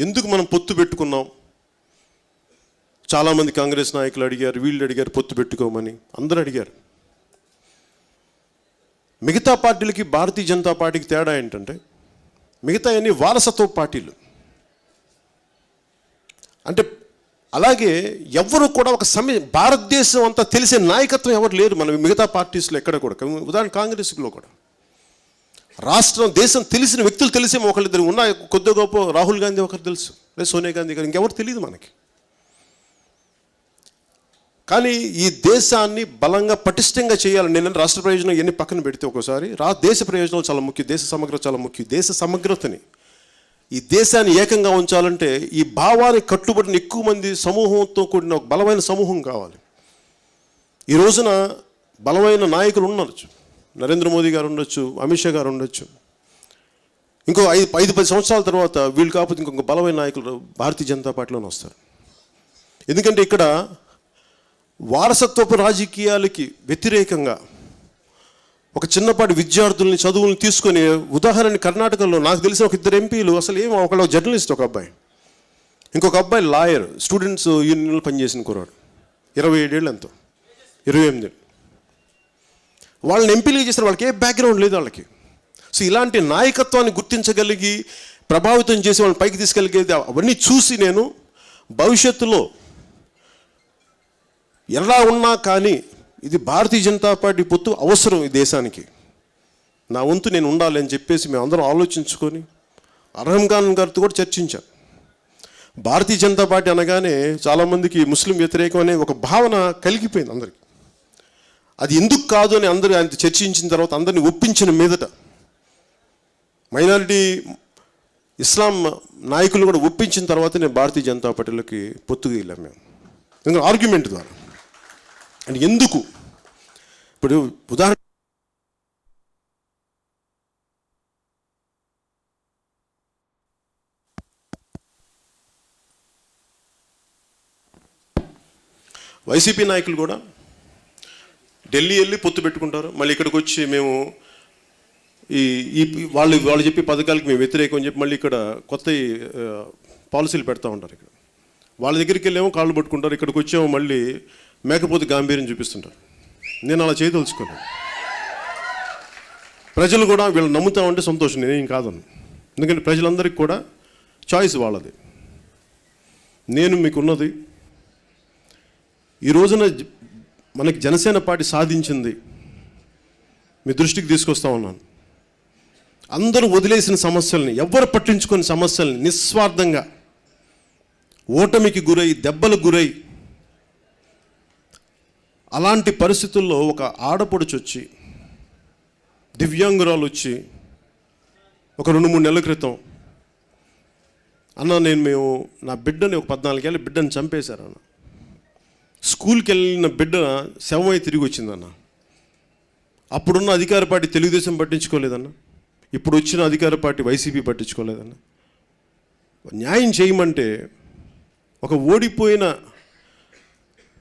ఎందుకు మనం పొత్తు పెట్టుకున్నాం, చాలామంది కాంగ్రెస్ నాయకులు అడిగారు, వీళ్ళు అడిగారు పొత్తు పెట్టుకోమని, అందరూ అడిగారు. మిగతా పార్టీలకి భారతీయ జనతా పార్టీకి తేడా ఏంటంటే మిగతా అన్ని వారసత్వ పార్టీలు. అంటే అలాగే ఎవరు కూడా ఒక భారతదేశం అంతా తెలిసే నాయకత్వం ఎవరు లేరు మన మిగతా పార్టీస్లో ఎక్కడ కూడా. ఉదాహరణ కాంగ్రెస్లో కూడా రాష్ట్రం దేశం తెలిసిన వ్యక్తులు తెలిసేమో ఒకళ్ళిద్దరు ఉన్న, కొద్ది గొప్ప రాహుల్ గాంధీ ఒకరు తెలుసు, లేదా సోనియా గాంధీ గారు, ఇంకెవరు తెలియదు మనకి. కానీ ఈ దేశాన్ని బలంగా పటిష్టంగా చేయాలని నేను రాష్ట్ర ప్రయోజనం ఎన్ని పక్కన పెడితే ఒకసారి దేశ ప్రయోజనాలు చాలా ముఖ్యం, దేశ సమగ్రత చాలా ముఖ్యం. దేశ సమగ్రతని ఈ దేశాన్ని ఏకంగా ఉంచాలంటే ఈ భావానికి కట్టుబడిన ఎక్కువ మంది సమూహంతో కూడిన ఒక బలమైన సమూహం కావాలి. ఈ రోజున బలమైన నాయకులు ఉండొచ్చు, నరేంద్ర మోదీ గారు ఉండొచ్చు, అమిత్ షా గారు ఉండొచ్చు. ఇంకో 5-10 సంవత్సరాల తర్వాత వీళ్ళు కాకపోతే ఇంకొక బలమైన నాయకులు భారతీయ జనతా పార్టీలోనే వస్తారు. ఎందుకంటే ఇక్కడ వారసత్వపు రాజకీయాలకి వ్యతిరేకంగా ఒక చిన్నపాటి విద్యార్థుల్ని చదువులను తీసుకొని, ఉదాహరణ కర్ణాటకలో నాకు తెలిసిన ఒక 2 ఎంపీలు అసలు ఒకళ్ళు జర్నలిస్ట్, ఒక అబ్బాయి, ఇంకొక అబ్బాయి లాయర్, స్టూడెంట్స్ యూనియన్లో పనిచేసిన కుర్రాడు, 27 ఏళ్ళు ఎంతో 28 ఏళ్ళు. వాళ్ళని ఎంపీలు చేసిన వాళ్ళకి ఏ బ్యాక్గ్రౌండ్ లేదు వాళ్ళకి. సో ఇలాంటి నాయకత్వాన్ని గుర్తించగలిగి ప్రభావితం చేసి వాళ్ళని పైకి తీసుకెళ్ళగలిగేది అవన్నీ చూసి నేను భవిష్యత్తులో ఎలా ఉన్నా కానీ ఇది భారతీయ జనతా పార్టీ పొత్తు అవసరం ఈ దేశానికి, నా వంతు నేను ఉండాలి అని చెప్పేసి మేము అందరం ఆలోచించుకొని అర్హం ఖాన్ గారితో కూడా చర్చించాం. భారతీయ జనతా పార్టీ అనగానే చాలామందికి ముస్లిం వ్యతిరేకం అనే ఒక భావన కలిగిపోయింది అందరికీ. అది ఎందుకు కాదు అని అందరూ ఆయన చర్చించిన తర్వాత అందరినీ ఒప్పించిన మీదట మైనారిటీ ఇస్లాం నాయకులు కూడా ఒప్పించిన తర్వాత నేను భారతీయ జనతా పార్టీలోకి పొత్తుగా వెళ్ళాం మేము, ఎందుకంటే ఆర్గ్యుమెంట్ ద్వారా. అంటే ఎందుకు ఇప్పుడు ఉదాహరణ వైసీపీ నాయకులు కూడా ఢిల్లీ వెళ్ళి పొత్తు పెట్టుకుంటారు, మళ్ళీ ఇక్కడికి వచ్చి మేము ఈ వాళ్ళు చెప్పి పథకాలకి మేము వ్యతిరేకం అని చెప్పి మళ్ళీ ఇక్కడ కొత్త పాలసీలు పెడతా ఉంటారు. ఇక్కడ వాళ్ళ దగ్గరికి వెళ్ళేమో కాళ్ళు పట్టుకుంటారు, ఇక్కడికి వచ్చేమో మళ్ళీ మేకపోతే గాంభీర్యం చూపిస్తుంటారు. నేను అలా చేయదలుచుకున్నాను. ప్రజలు కూడా వీళ్ళు నమ్ముతా ఉంటే సంతోషం, నేనేం కాదను. ఎందుకంటే ప్రజలందరికీ కూడా చాయిస్ వాళ్ళది. నేను మీకున్నది ఈ రోజున మనకి జనసేన పార్టీ సాధించింది మీ దృష్టికి తీసుకొస్తా ఉన్నాను. అందరూ వదిలేసిన సమస్యల్ని, ఎవ్వరు పట్టించుకుని సమస్యల్ని నిస్వార్థంగా ఓటమికి గురై దెబ్బలకు గురై అలాంటి పరిస్థితుల్లో ఒక ఆడపడుచు వచ్చి, దివ్యాంగురాలు వచ్చి ఒక 2-3 నెలల క్రితం అన్న మేము నా బిడ్డని ఒక 14 ఏళ్ళ బిడ్డని చంపేశారన్న, స్కూల్కి వెళ్ళిన బిడ్డ శవమై తిరిగి వచ్చిందన్న. అప్పుడున్న అధికార పార్టీ తెలుగుదేశం పట్టించుకోలేదన్న, ఇప్పుడు వచ్చిన అధికార పార్టీ వైసీపీ పట్టించుకోలేదన్న. న్యాయం చేయమంటే ఒక ఓడిపోయిన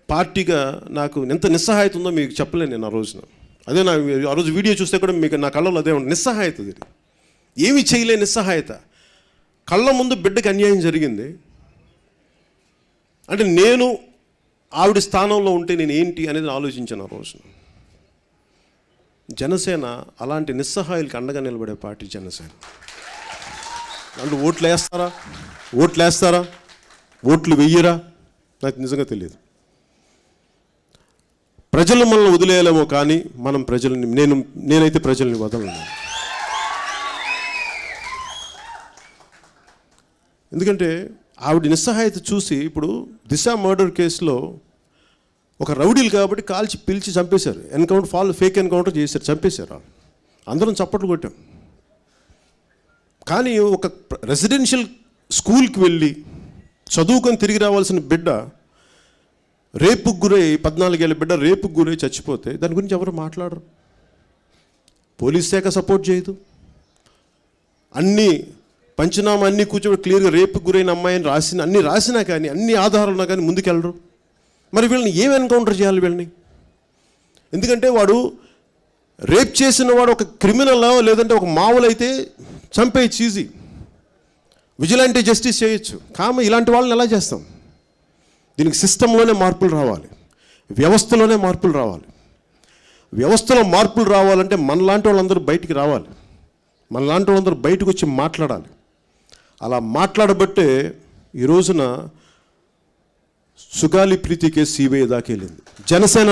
పార్టీగా నాకు ఎంత నిస్సహాయత ఉందో మీకు చెప్పలేను నేను ఆ రోజున. అదే ఆ రోజు వీడియో చూస్తే కూడా మీకు నా కళ్ళలో అదే ఉంటుంది, నిస్సహాయత. ఇది ఏమీ చేయలేని నిస్సహాయత. కళ్ళ ముందు బిడ్డకి అన్యాయం జరిగింది అంటే నేను ఆవిడ స్థానంలో ఉంటే నేను ఏంటి అనేది ఆలోచించాను ఆ రోజున. జనసేన అలాంటి నిస్సహాయులకి అండగా నిలబడే పార్టీ జనసేన. అంటే ఓట్లు వేస్తారా, ఓట్లు వెయ్యరా, నాకు నిజంగా తెలియదు. ప్రజలు మనల్ని వదిలేయలేమో కానీ మనం ప్రజల్ని నేనైతే ప్రజల్ని వదలను. ఎందుకంటే ఆవిడ నిస్సహాయత చూసి, ఇప్పుడు దిశ మర్డర్ కేసులో ఒక రౌడీలు కాబట్టి కాల్చి పిలిచి చంపేశారు, ఫేక్ ఎన్కౌంటర్ చేశారు, చంపేశారు. అందరం చప్పట్లు కొట్టాం. కానీ ఒక రెసిడెన్షియల్ స్కూల్కి వెళ్ళి చదువుకొని తిరిగి రావాల్సిన బిడ్డ రేపుకు గురై, 14 ఏళ్ళ బిడ్డ రేపుకు గురై చచ్చిపోతే దాని గురించి ఎవరు మాట్లాడరు. పోలీస్ శాఖ సపోర్ట్ చేయదు. పంచనామా అన్నీ కూర్చోబెట్టి క్లియర్గా రేపుకు గురైన అమ్మాయిని అన్నీ రాసినా కానీ, అన్ని ఆధారాలు ఉన్నా కానీ ముందుకెళ్ళరు. మరి వీళ్ళని ఏం ఎన్కౌంటర్ చేయాలి వీళ్ళని? ఎందుకంటే వాడు రేప్ చేసిన వాడు ఒక క్రిమినల్ లేదంటే ఒక మావులైతే చంపేయచ్చు, ఈజీ, విజిలాంటీ జస్టిస్ చేయొచ్చు. ఇలాంటి వాళ్ళని ఎలా చేస్తాం? దీనికి సిస్టంలోనే మార్పులు రావాలి, వ్యవస్థలోనే మార్పులు రావాలి. వ్యవస్థలో మార్పులు రావాలంటే మనలాంటి వాళ్ళందరూ బయటికి రావాలి, మనలాంటి వాళ్ళందరూ బయటకు వచ్చి మాట్లాడాలి. అలా మాట్లాడబట్టే ఈ రోజున సుగాలి ప్రీతి కేసు సిబిఐ దాకా వెళ్ళింది. జనసేన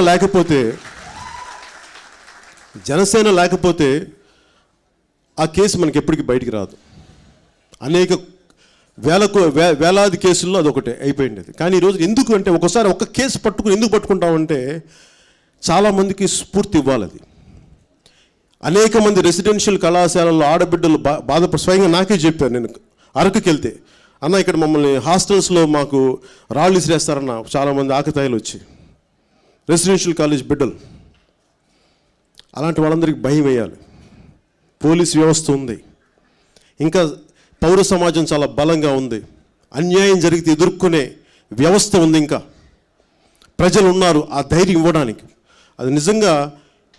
లేకపోతే ఆ కేసు మనకి ఎప్పటికీ బయటికి రాదు. అనేక వేలాది కేసుల్లో అదొకటే అయిపోయింది. కానీ ఈరోజు ఎందుకు అంటే, ఒకసారి ఒక కేసు ఎందుకు పట్టుకుంటామంటే చాలామందికి స్ఫూర్తి ఇవ్వాలి. అది అనేక మంది రెసిడెన్షియల్ కళాశాలల్లో ఆడబిడ్డలు స్వయంగా నాకే చెప్పారు. నేను అరకుకి వెళ్తే, అన్న ఇక్కడ మమ్మల్ని హాస్టల్స్లో మాకు రాళ్ళు ఇసిరేస్తారన్న చాలామంది ఆకతాయిలు వచ్చి, రెసిడెన్షియల్ కాలేజ్ బిడ్డలు. అలాంటి వాళ్ళందరికీ భయం వేయాలి. పోలీస్ వ్యవస్థ ఉంది, ఇంకా పౌర సమాజం చాలా బలంగా ఉంది, అన్యాయం జరిగితే ఎదుర్కొనే వ్యవస్థ ఉంది, ఇంకా ప్రజలు ఉన్నారు ఆ ధైర్యం ఇవ్వడానికి. అది నిజంగా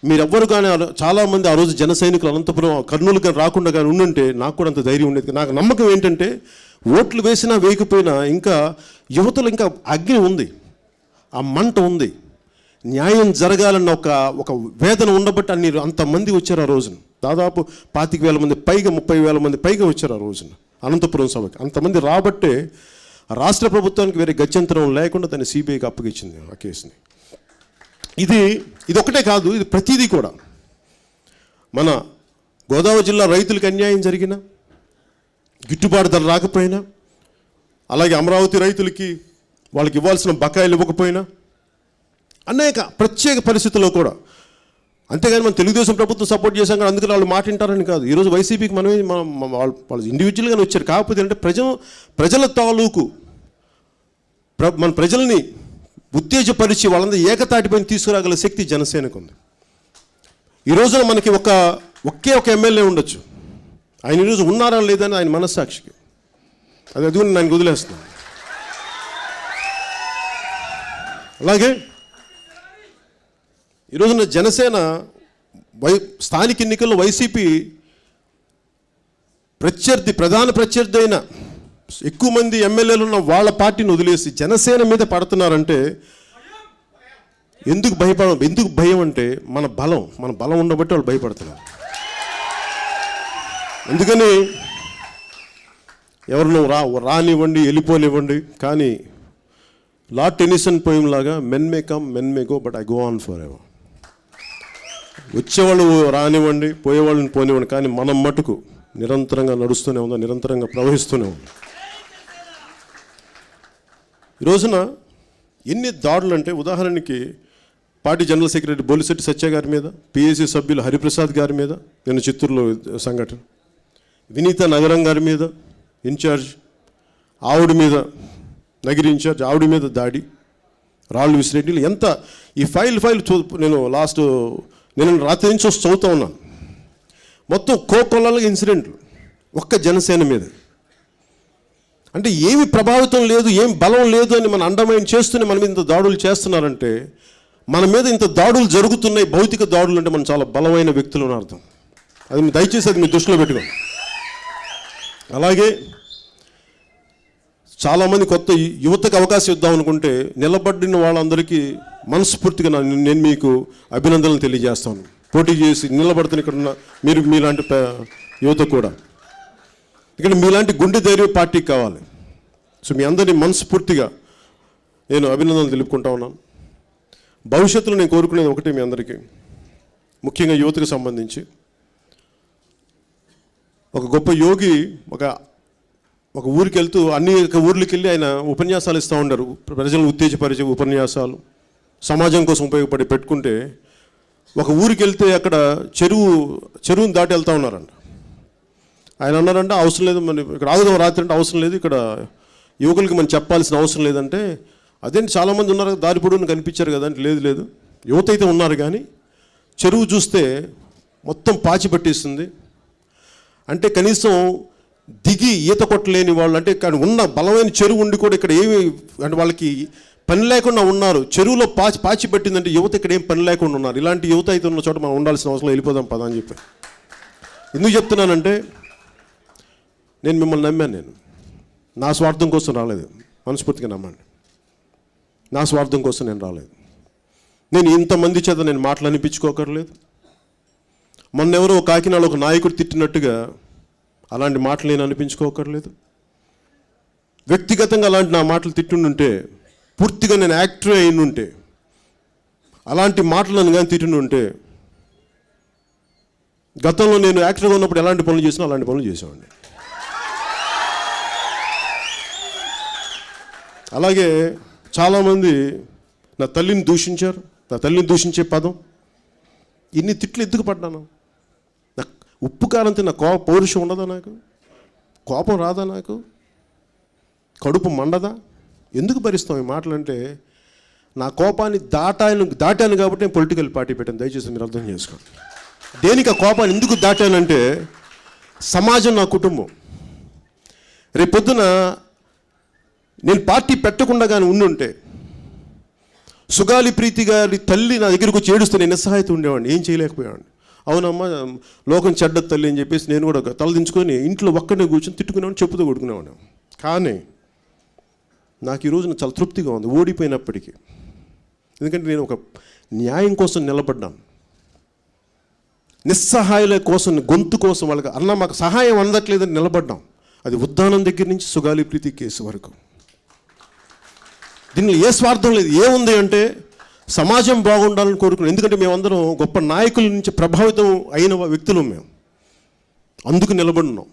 మీరెవ్వరు కానీ చాలామంది ఆ రోజు జన సైనికులు అనంతపురం కర్నూలు కానీ రాకుండా కానీ ఉండుంటే నాకు కూడా అంత ధైర్యం ఉండేది. నాకు నమ్మకం ఏంటంటే, ఓట్లు వేసినా వేయకపోయినా ఇంకా యువతలు ఇంకా అగ్ని ఉంది, ఆ మంట ఉంది, న్యాయం జరగాలన్న ఒక వేదన ఉండబట్టి అంతమంది వచ్చారు ఆ రోజున. దాదాపు 25,000 మంది పైగా, 30,000 మంది పైగా వచ్చారు ఆ రోజున అనంతపురం సభకి. అంతమంది రాబట్టే రాష్ట్ర ప్రభుత్వానికి వేరే గత్యంతరం లేకుండా దాన్ని సిబిఐకి అప్పగించింది ఆ కేసుని. ఇది ఒకటే కాదు, ఇది ప్రతిదీ కూడా. మన గోదావరి జిల్లా రైతులకు అన్యాయం జరిగినా, గిట్టుబాటు ధర రాకపోయినా, అలాగే అమరావతి రైతులకి వాళ్ళకి ఇవ్వాల్సిన బకాయిలు ఇవ్వకపోయినా, అనేక ప్రత్యేక పరిస్థితుల్లో కూడా. అంతేగాని మనం తెలుగుదేశం ప్రభుత్వం సపోర్ట్ చేశాం కానీ అందుకని వాళ్ళు మాట వింటారని కాదు. ఈరోజు వైసీపీకి వాళ్ళు ఇండివిజువల్గానే వచ్చారు. కాకపోతే అంటే ప్రజల తాలూకు మన ప్రజల్ని ఉత్తేజపరిచి వాళ్ళందరూ ఏకతాటిపైన తీసుకురాగల శక్తి జనసేనకు ఉంది. ఈ రోజున మనకి ఒకే ఒక ఎమ్మెల్యే ఉండొచ్చు, ఆయన ఈరోజు ఉన్నారా లేదని ఆయన మనస్సాక్షికి అది నేను వదిలేస్తున్నాను. అలాగే ఈరోజున జనసేన స్థానిక ఎన్నికల్లో వైసీపీ ప్రధాన ప్రత్యర్థి అయిన ఎక్కువ మంది ఎమ్మెల్యేలు ఉన్న వాళ్ళ పార్టీని వదిలేసి జనసేన మీద పడుతున్నారంటే ఎందుకు భయం అంటే మన బలం ఉండబట్టి వాళ్ళు భయపడుతున్నారు. అందుకని ఎవరినో రానివ్వండి, వెళ్ళిపోనివ్వండి, కానీ లార్డ్ టెన్నిసన్ పోయిం లాగా men may come men may go but I go on for ever. వచ్చేవాళ్ళు రానివ్వండి, పోయేవాళ్ళని పోనివ్వండి, కానీ మనం మటుకు నిరంతరంగా నడుస్తూనే ఉందా, నిరంతరంగా ప్రవహిస్తూనే ఉంది. ఈ రోజున ఎన్ని దాడులు అంటే, ఉదాహరణకి పార్టీ జనరల్ సెక్రటరీ బొలిశెట్టి సత్య గారి మీద, పిఏసీ సభ్యులు హరిప్రసాద్ గారి మీద, నేను చిత్తూరులో సంఘటన, వినీత నగరం గారి మీద ఇన్ఛార్జ్, ఆవిడ మీద నగిరి ఇన్ఛార్జ్, ఆవిడ మీద దాడి, రాళ్ళు విసిరేట్లు, ఎంత ఈ ఫైల్ నేను రాత్రి నుంచి చదువుతూ ఉన్నాను. మొత్తం కోకొల్లల ఇన్సిడెంట్లు ఒక్క జనసేన మీద. అంటే ఏమి ప్రభావితం లేదు, ఏం బలం లేదు అని మన అండర్మైన్ చేస్తూనే మన మీద ఇంత దాడులు చేస్తున్నారంటే, మన మీద ఇంత దాడులు జరుగుతున్నాయి, భౌతిక దాడులు అంటే మనం చాలా బలమైన వ్యక్తులు అని అర్థం. అది దయచేసి అది మీ దృష్టిలో పెట్టుకోండి. అలాగే చాలామంది కొత్త యువతకు అవకాశం ఇద్దాం అనుకుంటే నిలబడిన వాళ్ళందరికీ మనస్ఫూర్తిగా నేను మీకు అభినందనలు తెలియజేస్తాను. పోటీ చేసి నిలబడుతున్న ఇక్కడ ఉన్న మీలాంటి యువత కూడా ఇక్కడ మీలాంటి గుండె ధైర్యం పార్టీకి కావాలి. సో మీ అందరినీ మనస్ఫూర్తిగా నేను అభినందనలు తెలుపుకుంటా ఉన్నాను. భవిష్యత్తులో నేను కోరుకునేది ఒకటి, మీ అందరికీ ముఖ్యంగా యువతకు సంబంధించి, ఒక గొప్ప యోగి ఒక ఊరికి వెళ్తూ అన్ని ఊర్లకి వెళ్ళి ఆయన ఉపన్యాసాలు ఇస్తూ ఉంటారు. ప్రజలను ఉత్తేజపరిచే ఉపన్యాసాలు, సమాజం కోసం ఉపయోగపడి పెట్టుకుంటే ఒక ఊరికి వెళ్తే అక్కడ చెరువుని దాటి వెళ్తూ ఉన్నారంట. ఆయన అన్నారంటే అవసరం లేదు, మన ఇక్కడ ఆగుదాం రాత్రి అంటే అవసరం లేదు, ఇక్కడ యువకులకి మనం చెప్పాల్సిన అవసరం లేదంటే, అదేంటి చాలామంది ఉన్నారు దారి పొడవునా కనిపించారు కదా అంటే, లేదు యువత అయితే ఉన్నారు కానీ చెరువు చూస్తే మొత్తం పాచి పట్టేస్తుంది. అంటే కనీసం దిగి ఈత కొట్టలేని వాళ్ళు, అంటే ఇక్కడ ఉన్న బలమైన చెరువు ఉండి కూడా ఇక్కడ ఏమి అంటే వాళ్ళకి పని లేకుండా ఉన్నారు. చెరువులో పాచి పెట్టిందంటే యువత ఇక్కడ ఏం పని లేకుండా ఉన్నారు. ఇలాంటి యువత అయితే ఉన్న చోట మనం ఉండాల్సిన అవసరం, వెళ్ళిపోదాం పదా అని చెప్పి. ఎందుకు చెప్తున్నానంటే, నేను మిమ్మల్ని నమ్మాను. నేను నా స్వార్థం కోసం రాలేదు, మనస్ఫూర్తిగా నమ్మండి. నా స్వార్థం కోసం నేను రాలేదు. నేను ఇంతమంది చేత నేను మాటలు అనిపించుకోకర్లేదు. మొన్నెవరో కాకినాడలో ఒక నాయకుడు తిట్టినట్టుగా అలాంటి మాటలు నేను అనిపించుకోకర్లేదు. వ్యక్తిగతంగా అలాంటి నా మాటలు తిట్టుండుంటే, పూర్తిగా నేను యాక్టర్ అయినుంటే, అలాంటి మాటలు నన్ను కానీ తిట్టుండుంటే, గతంలో నేను యాక్టర్గా ఉన్నప్పుడు ఎలాంటి పనులు చేసినా అలాంటి పనులు చేసేవాడిని. అలాగే చాలామంది నా తల్లిని దూషించారు. నా తల్లిని దూషించే పదం, ఇన్ని తిట్లు ఎందుకు పడ్డాను? నాకు ఉప్పు కారంతో నా పౌరుషం ఉండదా? నాకు కోపం రాదా? నాకు కడుపు మండదా? ఎందుకు భరిస్తాం ఈ మాటలంటే, నా కోపాన్ని దాటాను కాబట్టి నేను పొలిటికల్ పార్టీ పెట్టాను. దయచేసి మీరు అర్థం చేసుకోండి. దేనికి ఆ కోపాన్ని ఎందుకు దాటానంటే, సమాజం నా కుటుంబం. రేపొద్దున నేను పార్టీ పెట్టకుండా కానీ ఉండుంటే, సుగాలి ప్రీతి గారి తల్లి నా దగ్గరికి వచ్చి ఏడుస్తే నేను నిస్సహాయత ఉండేవాడిని, ఏం చేయలేకపోయావాడిని. అవునమ్మా లోకం చెడ్డ తల్లి అని చెప్పేసి నేను కూడా తలదించుకొని ఇంట్లో ఒక్కడే కూర్చొని తిట్టుకునేవాడిని, చెప్పుతో కొట్టుకునేవాడిని. కానీ నాకు ఈ రోజున చాలా తృప్తిగా ఉంది ఓడిపోయినప్పటికీ. ఎందుకంటే నేను ఒక న్యాయం కోసం నిలబడ్డాను. నిస్సహాయాల కోసం, గొంతు కోసం, వాళ్ళకి అన్న మాకు సహాయం అందట్లేదని నిలబడ్డాం. అది ఉద్దానం దగ్గర నుంచి సుగాలి ప్రీతి కేసు వరకు. దీనిలో ఏ స్వార్థం లేదు. ఏముంది అంటే, సమాజం బాగుండాలని కోరుకున్నాం. ఎందుకంటే మేమందరం గొప్ప నాయకుల నుంచి ప్రభావితం అయిన వ్యక్తులు మేము. అందుకు నిలబడినాం.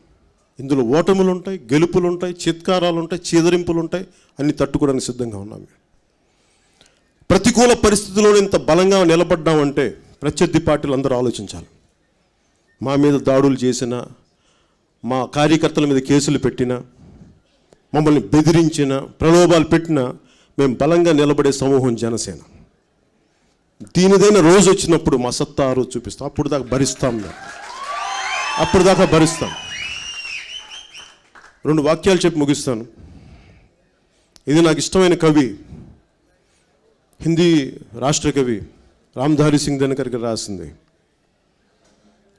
ఇందులో ఓటములు ఉంటాయి, గెలుపులు ఉంటాయి, చిత్కారాలు ఉంటాయి, చీదరింపులు ఉంటాయి, అన్ని తట్టుకోవడానికి సిద్ధంగా ఉన్నాం. ప్రతికూల పరిస్థితుల్లో ఇంత బలంగా నిలబడ్డామంటే ప్రత్యర్థి పార్టీలు అందరూ ఆలోచించాలి. మా మీద దాడులు చేసిన, మా కార్యకర్తల మీద కేసులు పెట్టిన, మమ్మల్ని బెదిరించిన, ప్రలోభాలు పెట్టిన, మేము బలంగా నిలబడే సమూహం జనసేన. దీనిదైన రోజు వచ్చినప్పుడు మా సత్తా ఆ రోజు చూపిస్తాం. అప్పుడు దాకా భరిస్తాం. అప్పుడు దాకా భరిస్తాం. 2 వాక్యాలు చెప్పి ముగిస్తాను. ఇది నాకు ఇష్టమైన కవి, హిందీ రాష్ట్ర కవి రామ్ధారి సింగ్ దినకర్ గారు రాసింది.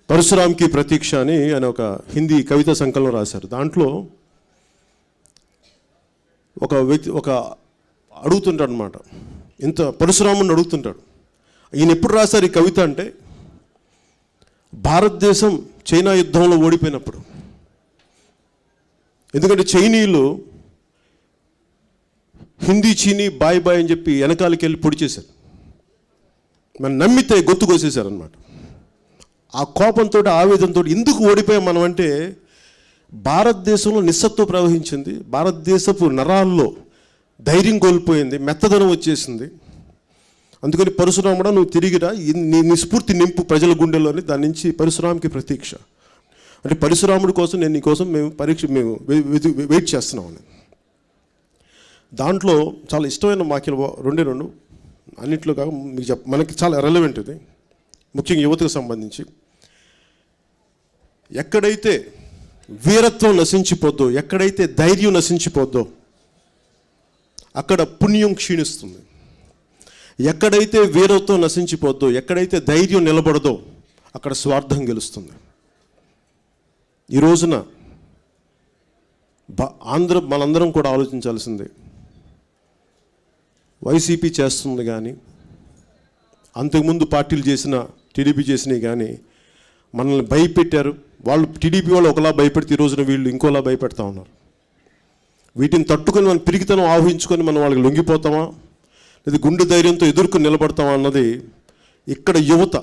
పరశురామ్కి ప్రతీక్ష అని ఆయన ఒక హిందీ కవితా సంకలనం రాశారు. దాంట్లో ఒక అడుగుతుంటాడు అనమాట. ఇంత పరశురాముని అడుగుతుంటాడు, ఈయన ఎప్పుడు రాశారు ఈ కవిత అంటే, భారతదేశం చైనా యుద్ధంలో ఓడిపోయినప్పుడు. ఎందుకంటే చైనీయులు హిందీ చీనీ బాయ్ బాయ్ అని చెప్పి వెనకాలకి వెళ్ళి పొడి చేశారు. మనం నమ్మితే గొత్తు కోసేశారనమాట. ఆ కోపంతో, ఆవేదనతో ఎందుకు ఓడిపోయాం మనం అంటే, భారతదేశంలో నిస్సత్వం ప్రవహించింది, భారతదేశపు నరాల్లో ధైర్యం కోల్పోయింది, మెత్తదనం వచ్చేసింది. అందుకని పరశురాముడా నువ్వు తిరిగిరా, నీ స్ఫూర్తి నింపు ప్రజల గుండెల్లోని. దాని నుంచి పరశురాముకి ప్రతీక్ష అంటే, పరశురాముడి కోసం నేను నీకోసం మేము వెయిట్ చేస్తున్నామని. దాంట్లో చాలా ఇష్టమైన వాక్యాలు 2 అన్నింటిలో కాక మీకు మనకి చాలా రెలవెంట్ ఇది, ముఖ్యంగా యువతకు సంబంధించి. ఎక్కడైతే వీరత్వం నశించిపోద్దో, ఎక్కడైతే ధైర్యం నశించిపోద్దో అక్కడ పుణ్యం క్షీణిస్తుంది. ఎక్కడైతే వీరత్వం నశించిపోద్దో, ఎక్కడైతే ధైర్యం నిలబడదో అక్కడ స్వార్థం గెలుస్తుంది. ఈ రోజున మనందరం కూడా ఆలోచించాల్సిందే. వైసీపీ చేస్తుంది కానీ, అంతకుముందు పార్టీలు చేసిన టీడీపీ చేసినవి కానీ మనల్ని భయపెట్టారు. వాళ్ళు టీడీపీ వాళ్ళు ఒకలా భయపెడితే ఈ రోజున వీళ్ళు ఇంకోలా భయపెడతా ఉన్నారు. వీటిని తట్టుకొని మనం పిరికితనం ఆహ్వానించుకొని మనం వాళ్ళకి లొంగిపోతామా, లేదా గుండె ధైర్యంతో ఎదుర్కొని నిలబడతామా అన్నది ఇక్కడ యువత,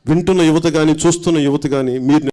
వింటున్న యువత కానీ చూస్తున్న యువత కానీ మీరు